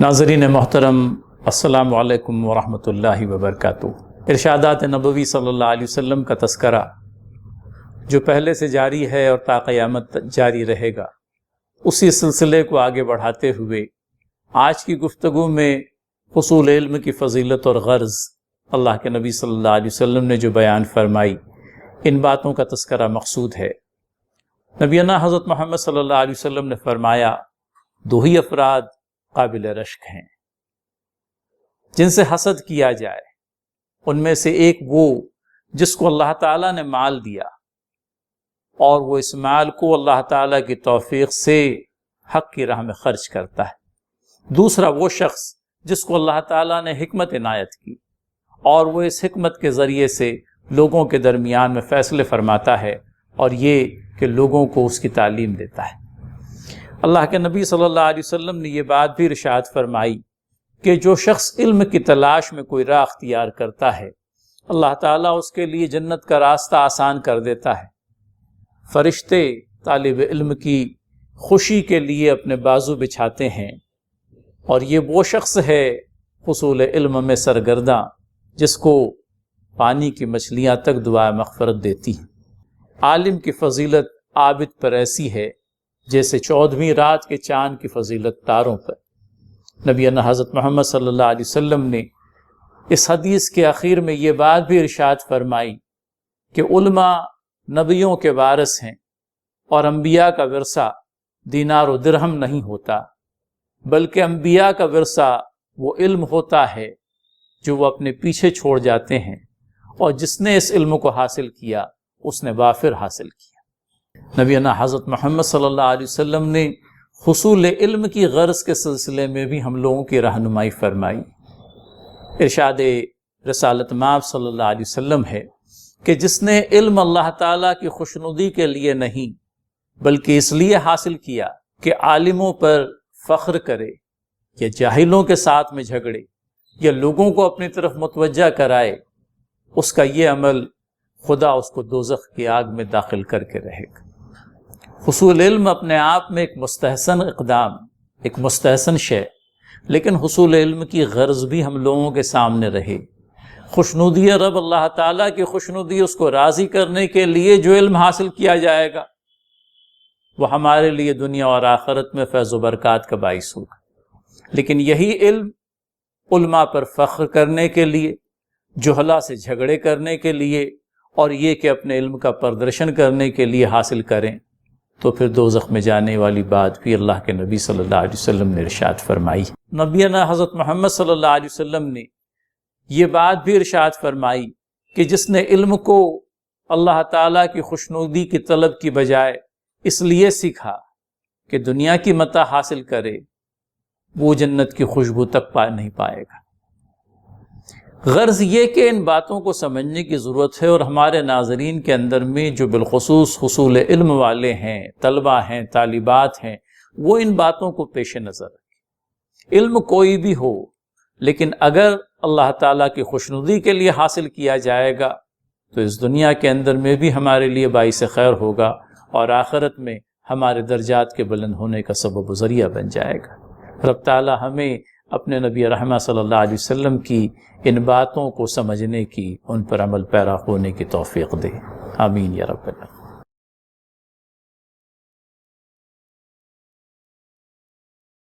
ناظرین محترم، السلام علیکم ورحمۃ اللہ وبرکاتہ۔ ارشادات نبوی صلی اللہ علیہ وسلم کا تذکرہ جو پہلے سے جاری ہے اور تا قیامت جاری رہے گا، اسی سلسلے کو آگے بڑھاتے ہوئے آج کی گفتگو میں حصول علم کی فضیلت اور غرض اللہ کے نبی صلی اللہ علیہ وسلم نے جو بیان فرمائی، ان باتوں کا تذکرہ مقصود ہے۔ نبینا حضرت محمد صلی اللہ علیہ وسلم نے فرمایا، دو ہی افراد قابل رشک ہیں جن سے حسد کیا جائے۔ ان میں سے ایک وہ جس کو اللہ تعالیٰ نے مال دیا اور وہ اس مال کو اللہ تعالیٰ کی توفیق سے حق کی راہ میں خرچ کرتا ہے۔ دوسرا وہ شخص جس کو اللہ تعالیٰ نے حکمت عنایت کی اور وہ اس حکمت کے ذریعے سے لوگوں کے درمیان میں فیصلے فرماتا ہے، اور یہ کہ لوگوں کو اس کی تعلیم دیتا ہے۔ اللہ کے نبی صلی اللہ علیہ وسلم نے یہ بات بھی ارشاد فرمائی کہ جو شخص علم کی تلاش میں کوئی راہ اختیار کرتا ہے، اللہ تعالیٰ اس کے لیے جنت کا راستہ آسان کر دیتا ہے۔ فرشتے طالب علم کی خوشی کے لیے اپنے بازو بچھاتے ہیں، اور یہ وہ شخص ہے حصول علم میں سرگرداں جس کو پانی کی مچھلیاں تک دعائے مغفرت دیتی ہیں۔ عالم کی فضیلت عابد پر ایسی ہے جیسے 14ویں رات کے چاند کی فضیلت تاروں پر۔ نبینا حضرت محمد صلی اللہ علیہ وسلم نے اس حدیث کے آخر میں یہ بات بھی ارشاد فرمائی کہ علماء نبیوں کے وارث ہیں، اور انبیاء کا ورثہ دینار و درہم نہیں ہوتا، بلکہ انبیاء کا ورثہ وہ علم ہوتا ہے جو وہ اپنے پیچھے چھوڑ جاتے ہیں، اور جس نے اس علم کو حاصل کیا اس نے وافر حاصل کیا۔ نبینا حضرت محمد صلی اللہ علیہ وسلم نے حصول علم کی غرض کے سلسلے میں بھی ہم لوگوں کی رہنمائی فرمائی۔ ارشاد رسالت مآب صلی اللہ علیہ وسلم ہے کہ جس نے علم اللہ تعالیٰ کی خوشنودی کے لیے نہیں بلکہ اس لیے حاصل کیا کہ عالموں پر فخر کرے یا جاہلوں کے ساتھ میں جھگڑے یا لوگوں کو اپنی طرف متوجہ کرائے، اس کا یہ عمل خدا اس کو دوزخ کی آگ میں داخل کر کے رہے گا۔ حصول علم اپنے آپ میں ایک مستحسن اقدام، ایک مستحسن شے، لیکن حصول علم کی غرض بھی ہم لوگوں کے سامنے رہے۔ خوشنودی رب، اللہ تعالیٰ کی خوشنودی، اس کو راضی کرنے کے لیے جو علم حاصل کیا جائے گا وہ ہمارے لیے دنیا اور آخرت میں فیض و برکات کا باعث ہوگا۔ لیکن یہی علم علماء پر فخر کرنے کے لیے، جہلا سے جھگڑے کرنے کے لیے، اور یہ کہ اپنے علم کا پردرشن کرنے کے لیے حاصل کریں، تو پھر دوزخ میں جانے والی بات بھی اللہ کے نبی صلی اللہ علیہ وسلم نے ارشاد فرمائی۔ نبینا حضرت محمد صلی اللہ علیہ وسلم نے یہ بات بھی ارشاد فرمائی کہ جس نے علم کو اللہ تعالیٰ کی خوشنودی کی طلب کی بجائے اس لیے سیکھا کہ دنیا کی متاع حاصل کرے، وہ جنت کی خوشبو تک نہیں پائے گا۔ غرض یہ کہ ان باتوں کو سمجھنے کی ضرورت ہے، اور ہمارے ناظرین کے اندر میں جو بالخصوص حصول علم والے ہیں، طلبہ ہیں، طالبات ہیں، وہ ان باتوں کو پیش نظر رکھیں۔ علم کوئی بھی ہو، لیکن اگر اللہ تعالیٰ کی خوشنودی کے لیے حاصل کیا جائے گا تو اس دنیا کے اندر میں بھی ہمارے لیے باعث خیر ہوگا، اور آخرت میں ہمارے درجات کے بلند ہونے کا سبب و ذریعہ بن جائے گا۔ رب تعالیٰ ہمیں اپنے نبی رحمہ صلی اللہ علیہ وسلم کی ان باتوں کو سمجھنے کی، ان پر عمل پیرا ہونے کی توفیق دے۔ آمین یا رب العالمین۔